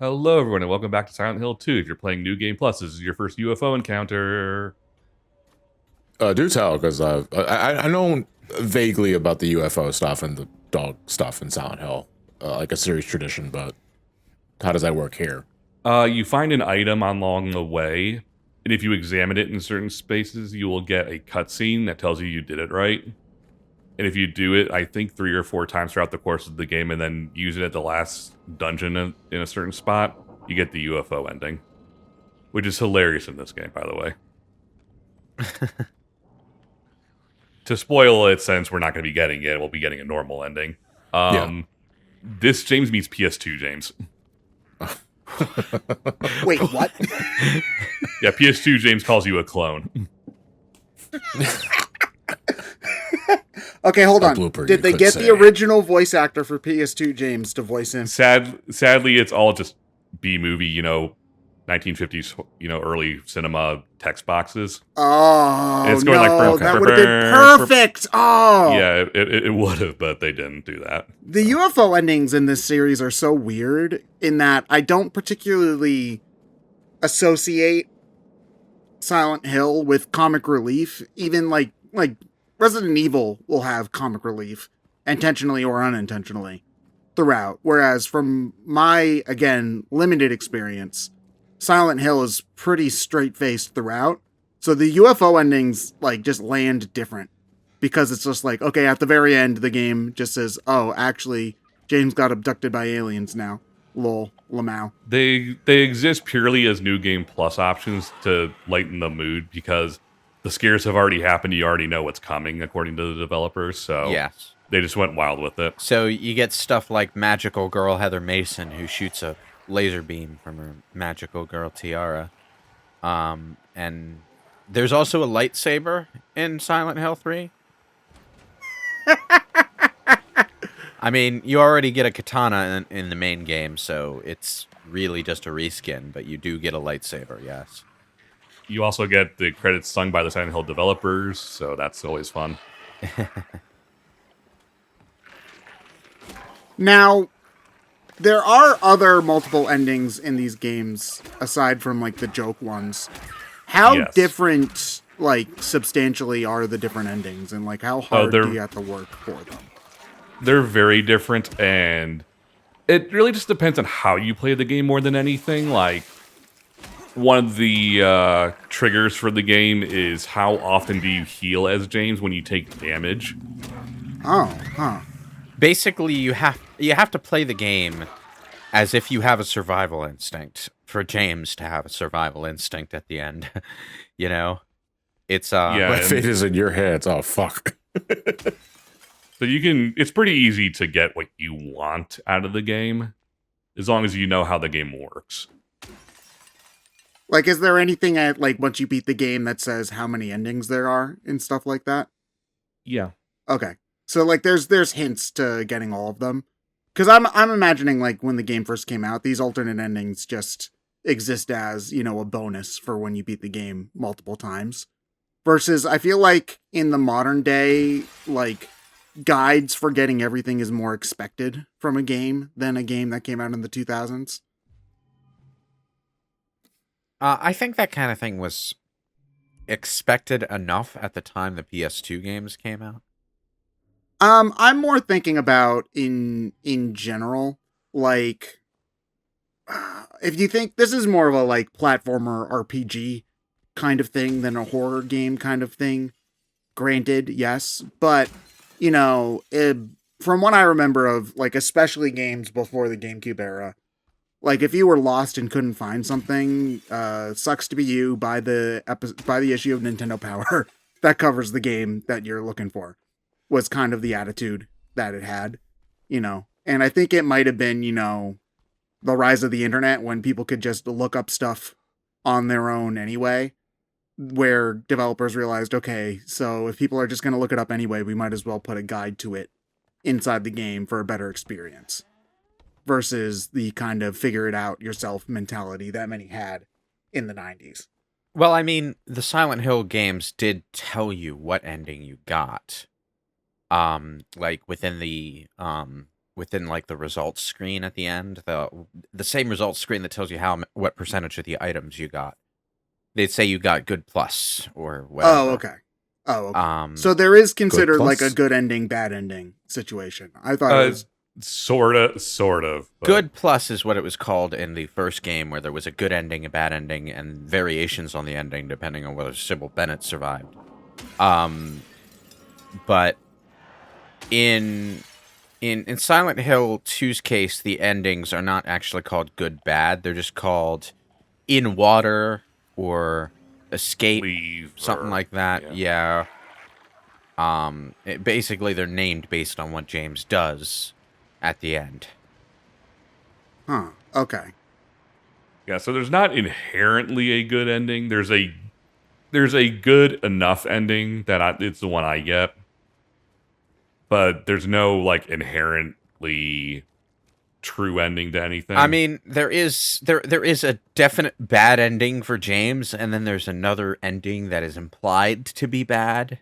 Hello, everyone, and welcome back to Silent Hill 2. If you're playing New Game Plus, this is your first UFO encounter. Do tell, because I know vaguely about the UFO stuff and the dog stuff in Silent Hill, like a series tradition, but how does that work here? You find an item along the way, and if you examine it in certain spaces, you will get a cutscene that tells you did it right. And if you do it, I think 3 or 4 times throughout the course of the game, and then use it at the last dungeon in a certain spot, you get the UFO ending. Which is hilarious in this game, by the way. To spoil it, since we're not going to be getting it, we'll be getting a normal ending. This James meets PS2 James. Wait, what? Yeah, PS2 James calls you a clone. Okay, hold on. Did they get the original voice actor for PS2 James to voice him? Sadly, it's all just B-movie, 1950s, early cinema text boxes. Oh, and it's going no, that would have been perfect. Oh, yeah, it would have, but they didn't do that. The UFO endings in this series are so weird in that I don't particularly associate Silent Hill with comic relief. Even like Resident Evil will have comic relief, intentionally or unintentionally, throughout. Whereas from my, again, limited experience, Silent Hill is pretty straight-faced throughout. So the UFO endings, just land different. Because it's just like, okay, at the very end, the game just says, oh, actually, James got abducted by aliens now. Lol, lamau. They exist purely as New Game Plus options to lighten the mood, because the scares have already happened. You already know what's coming, according to the developers. So yes, they just went wild with it. So you get stuff like magical girl Heather Mason, who shoots a laser beam from her magical girl tiara. And there's also a lightsaber in Silent Hill 3. I mean, you already get a katana in the main game, so it's really just a reskin, but you do get a lightsaber, yes. You also get the credits sung by the Silent Hill developers, so that's always fun. Now, there are other multiple endings in these games, aside from, the joke ones. How different, substantially are the different endings, and, how hard do you have to work for them? They're very different, and it really just depends on how you play the game more than anything. One of the triggers for the game is how often do you heal as James when you take damage. Oh, huh. Basically, you have to play the game as if you have a survival instinct for James to have a survival instinct at the end. It's my fate is in your hands. Oh, fuck. So it's pretty easy to get what you want out of the game, as long as you know how the game works. Is there anything at, once you beat the game that says how many endings there are and stuff like that? Yeah. Okay. So, there's hints to getting all of them? Because I'm imagining, when the game first came out, these alternate endings just exist as, a bonus for when you beat the game multiple times. Versus, I feel like in the modern day, guides for getting everything is more expected from a game than a game that came out in the 2000s. I think that kind of thing was expected enough at the time the PS2 games came out. I'm more thinking about in general, if you think this is more of a platformer RPG kind of thing than a horror game kind of thing. Granted, yes, but from what I remember of especially games before the GameCube era. If you were lost and couldn't find something, sucks to be you. Buy the issue of Nintendo Power that covers the game that you're looking for. Was kind of the attitude that it had, And I think it might have been, the rise of the internet when people could just look up stuff on their own anyway, where developers realized, okay, so if people are just going to look it up anyway, we might as well put a guide to it inside the game for a better experience. Versus the kind of figure it out yourself mentality that many had in the 90s. Well, I mean, the Silent Hill games did tell you what ending you got. Within the within like the results screen at the end, the same results screen that tells you what percentage of the items you got. They'd say you got good plus or whatever. Oh, okay. Oh, okay. So Um, there is considered plus? like a good ending, bad ending situation. I thought it was Sort of. But good plus is what it was called in the first game, where there was a good ending, a bad ending, and variations on the ending depending on whether Sybil Bennett survived. But in Silent Hill 2's case, the endings are not actually called good bad. They're just called in water or escape, leave something or- like that. Yeah. Basically, they're named based on what James does at the end. Huh. Okay. Yeah, so there's not inherently a good ending. There's a good enough ending that it's the one I get. But there's no like inherently true ending to anything. I mean, there is a definite bad ending for James, and then there's another ending that is implied to be bad,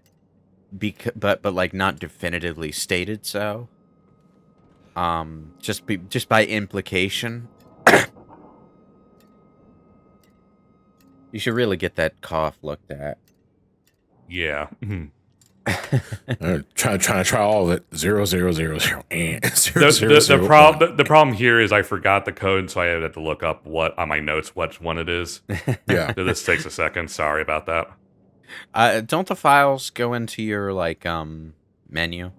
but like not definitively stated so. Just by implication. You should really get that cough looked at. Yeah. Trying to try all of it. 0, 0, 0, 0, and 0, The, 0, the, 0, the, problem, the problem here is I forgot the code, so I had to look up what on my notes which one it is. Yeah. So this takes a second. Sorry about that. Don't the files go into your like menu?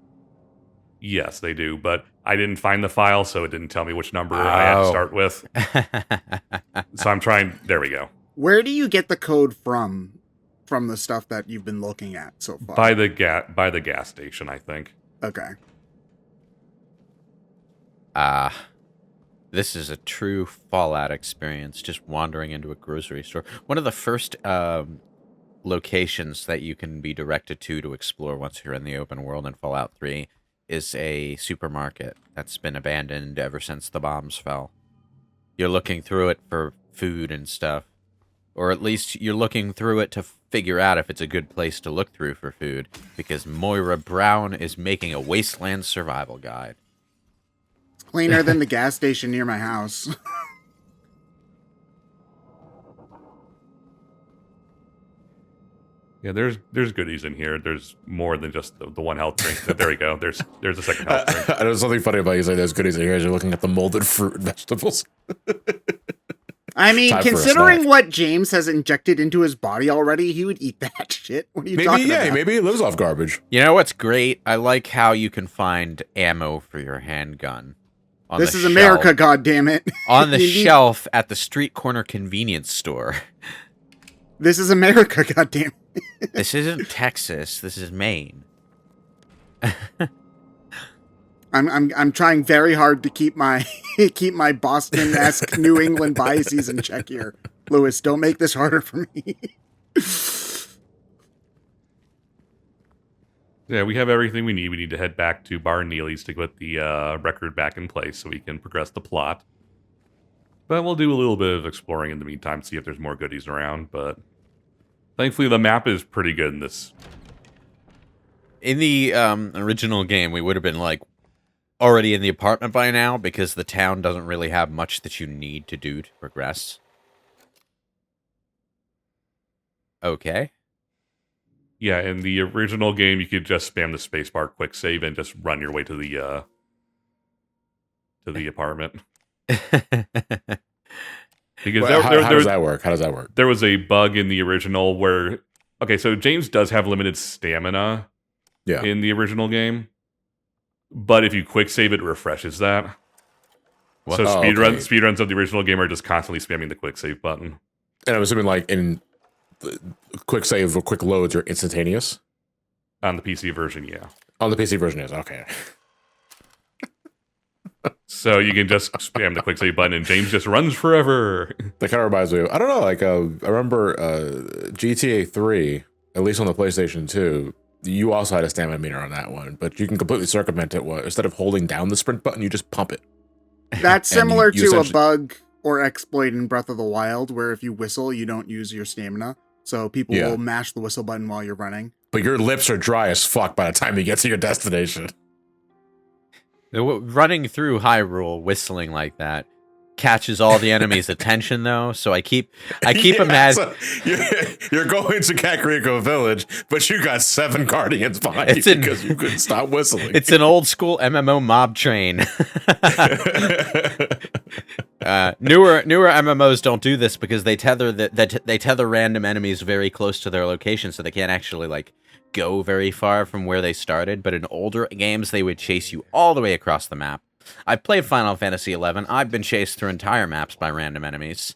Yes, they do, but I didn't find the file, so it didn't tell me which number I had to start with. So I'm trying. There we go. Where do you get the code from the stuff that you've been looking at so far? By the gas station, I think. Okay. This is a true Fallout experience, just wandering into a grocery store. One of the first locations that you can be directed to explore once you're in the open world in Fallout 3 is a supermarket that's been abandoned ever since the bombs fell. You're looking through it for food and stuff. Or at least you're looking through it to figure out if it's a good place to look through for food, because Moira Brown is making a wasteland survival guide. It's cleaner than the gas station near my house. Yeah, there's goodies in here. There's more than just the one health drink. There we go. There's a second health drink. I know something funny about you saying there's goodies in here. You're looking at the molded fruit and vegetables. I mean, Time for a considering snack. what James has injected into his body already, he would eat that shit. What are you talking about? Maybe he lives off garbage. You know what's great? I like how you can find ammo for your handgun. On This the is America, shelf- goddammit. On the You need- shelf at the street corner convenience store. This is America, goddammit. This isn't Texas. This is Maine. I'm trying very hard to keep my keep my Boston-esque New England biases in check here. Lewis, don't make this harder for me. Yeah, we have everything we need. We need to head back to Bar Neely's to get the record back in place so we can progress the plot. But we'll do a little bit of exploring in the meantime, see if there's more goodies around. But thankfully, the map is pretty good in this. In the original game, we would have been like already in the apartment by now because the town doesn't really have much that you need to do to progress. Okay. Yeah, in the original game, you could just spam the spacebar quick save and just run your way to the apartment. Because How does that work? How does that work? there was a bug in the original where, okay, so James does have limited stamina Yeah. in the original game, but if you quick save it refreshes that. What? So Oh, speedruns of the original game are just constantly spamming the quick save button. And I'm assuming like in the quick save or quick loads are instantaneous. On the PC version, yeah. On the PC version is okay. So you can just spam the quick save button and James just runs forever. That kind of reminds me of, I don't know, like I remember GTA 3, at least on the PlayStation 2, you also had a stamina meter on that one, but you can completely circumvent it. Instead of holding down the sprint button, you just pump it. That's And similar you to a essentially- bug or exploit in Breath of the Wild, where if you whistle, you don't use your stamina. So people Yeah. will mash the whistle button while you're running. But your lips are dry as fuck by the time you get to your destination. Running through Hyrule whistling like that catches all the enemies' attention, though. So I keep imagining you're going to Kakariko Village, but you got 7 guardians behind you because you couldn't stop whistling. It's an old school MMO mob train. Newer MMOs don't do this because they tether they tether random enemies very close to their location, so they can't actually like go very far from where they started. But in older games, they would chase you all the way across the map. I played Final Fantasy XI. I've been chased through entire maps by random enemies.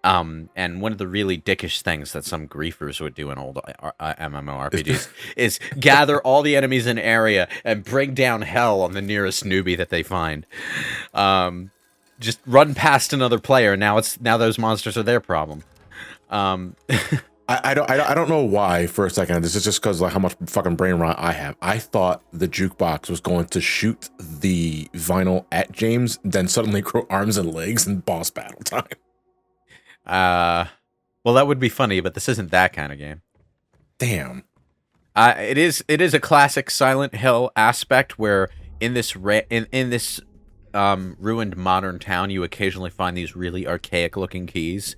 And one of the really dickish things that some griefers would do in old MMORPGs is gather all the enemies in area and bring down hell on the nearest newbie that they find. Just run past another player. Now those monsters are their problem. I don't know why for a second. This is just because like how much fucking brain rot I have. I thought the jukebox was going to shoot the vinyl at James, then suddenly grow arms and legs and boss battle time. Well, that would be funny, but this isn't that kind of game. Damn. It is a classic Silent Hill aspect where in this ruined modern town, you occasionally find these really archaic looking keys.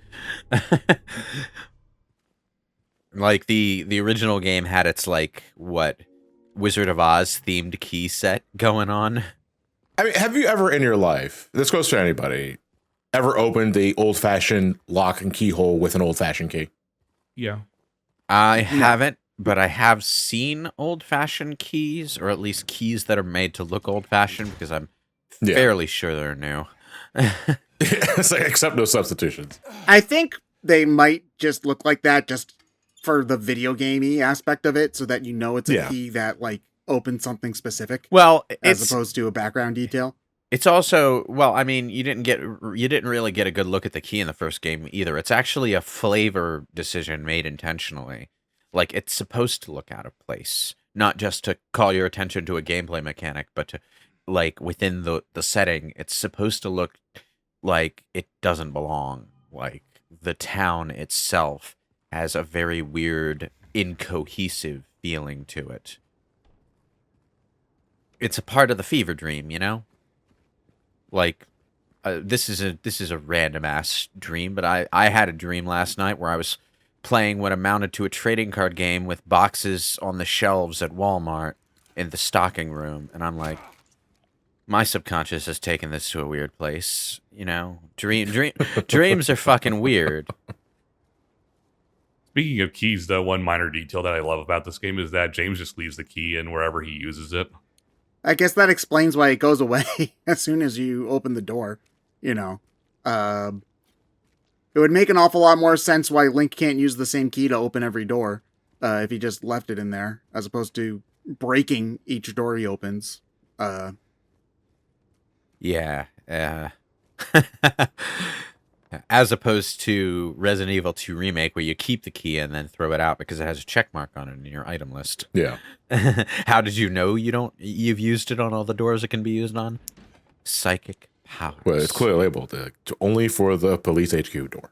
Like the original game had its like Wizard of Oz themed key set going on. I mean, have you ever in your life, this goes for anybody, ever opened the old-fashioned lock and keyhole with an old-fashioned key? Yeah. I haven't, but I have seen old-fashioned keys, or at least keys that are made to look old-fashioned, because I'm fairly sure they're new. It's like, except no substitutions. I think they might just look like that just for the video gamey aspect of it, so that you know it's a key that like opens something specific. Well, as opposed to a background detail. It's also, well, I mean, you didn't really get a good look at the key in the first game either. It's actually a flavor decision made intentionally. Like, it's supposed to look out of place, not just to call your attention to a gameplay mechanic, but to, like, within the setting, it's supposed to look like it doesn't belong. Like, the town itself has a very weird, incohesive feeling to it. It's a part of the fever dream, you know? Like, this is a random ass dream, but I had a dream last night where I was playing what amounted to a trading card game with boxes on the shelves at Walmart in the stocking room, and I'm like, my subconscious has taken this to a weird place, you know? Dreams are fucking weird. Speaking of keys, though, one minor detail that I love about this game is that James just leaves the key in wherever he uses it. I guess that explains why it goes away as soon as you open the door, you know. It would make an awful lot more sense why Link can't use the same key to open every door if he just left it in there, as opposed to breaking each door he opens. Yeah. As opposed to Resident Evil 2 Remake, where you keep the key and then throw it out because it has a check mark on it in your item list. Yeah. How did you know you've used it on all the doors it can be used on? Psychic powers. Well, it's clearly labeled only for the police HQ door.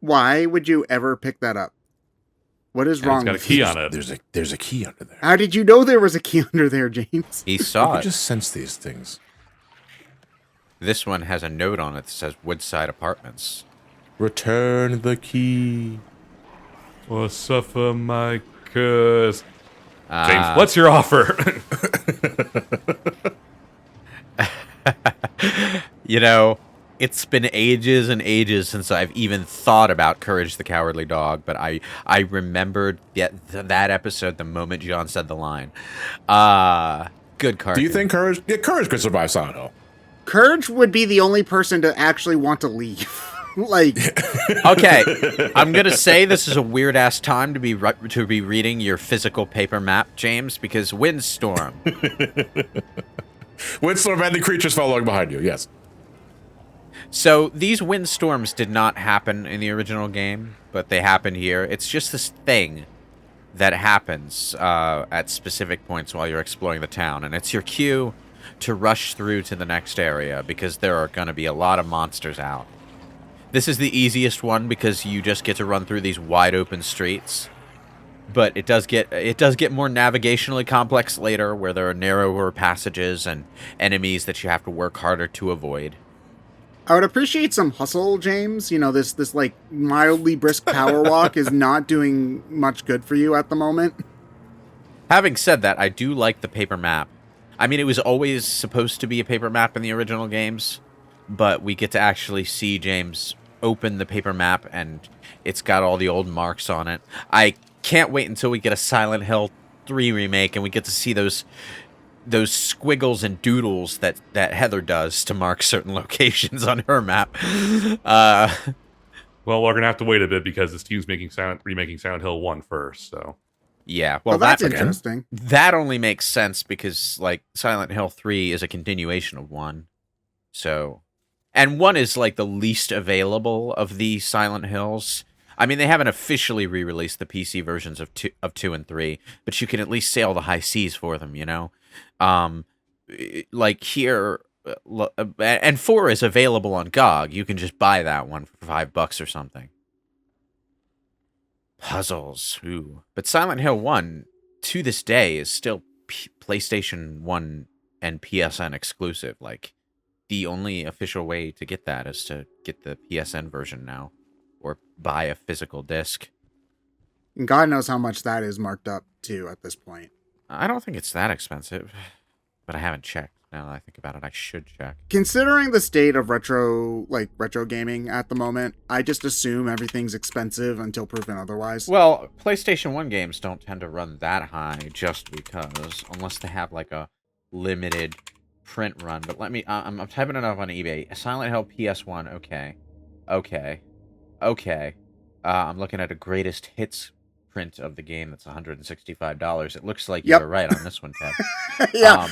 Why would you ever pick that up? What is wrong? It's got a key on it. There's a key under there. How did you know there was a key under there, James? He saw You it. just sense these things. This one has a note on it that says Woodside Apartments. Return the key. Or suffer my curse. James, what's your offer? You know, it's been ages and ages since I've even thought about Courage the Cowardly Dog, but I remembered that episode the moment John said the line. Good cartoon. Do you think Courage could survive Silent Hill? Courage would be the only person to actually want to leave. Like, okay, I'm gonna say this is a weird ass time to be reading your physical paper map, James, because Windstorm. Windstorm and the creatures following behind you. Yes. So these windstorms did not happen in the original game, but they happened here. It's just this thing that happens at specific points while you're exploring the town, and it's your cue to rush through to the next area because there are going to be a lot of monsters out. This is the easiest one because you just get to run through these wide open streets. But it does get more navigationally complex later, where there are narrower passages and enemies that you have to work harder to avoid. I would appreciate some hustle, James. You know, this like mildly brisk power walk is not doing much good for you at the moment. Having said that, I do like the paper map. I mean, it was always supposed to be a paper map in the original games, but we get to actually see James open the paper map, and it's got all the old marks on it. I can't wait until we get a Silent Hill 3 remake and we get to see those squiggles and doodles that Heather does to mark certain locations on her map. Well, we're gonna have to wait a bit because this team's remaking Silent Hill 1 first. So yeah, Well, that's again, interesting. that only makes sense because like Silent Hill 3 is a continuation of 1. So, and 1 is like the least available of the Silent Hills. I mean, they haven't officially re-released the PC versions of 2 and 3, but you can at least sail the high seas for them, you know? Like here, and 4 is available on GOG. You can just buy that one for $5 or something. Puzzles, ooh. But Silent Hill 1, to this day, is still PlayStation 1 and PSN exclusive. Like, the only official way to get that is to get the PSN version now, or buy a physical disc. And God knows how much that is marked up too at this point. I don't think it's that expensive, but I haven't checked. Now that I think about it, I should check. Considering the state of retro gaming at the moment, I just assume everything's expensive until proven otherwise. Well, PlayStation 1 games don't tend to run that high just because, unless they have like a limited print run. But let me, I'm typing it up on eBay. Silent Hill PS1, okay. I'm looking at a greatest hits print of the game that's $165. It looks like Yep. you're right on this one, Ted. Yeah,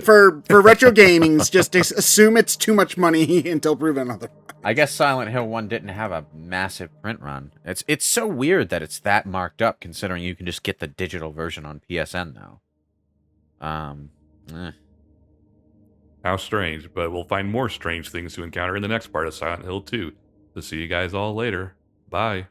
for retro gamings, just assume it's too much money until proven otherwise. I guess Silent Hill 1 didn't have a massive print run. It's so weird that it's that marked up, considering you can just get the digital version on PSN, though. how strange, but we'll find more strange things to encounter in the next part of Silent Hill 2. So see you guys all later. Bye.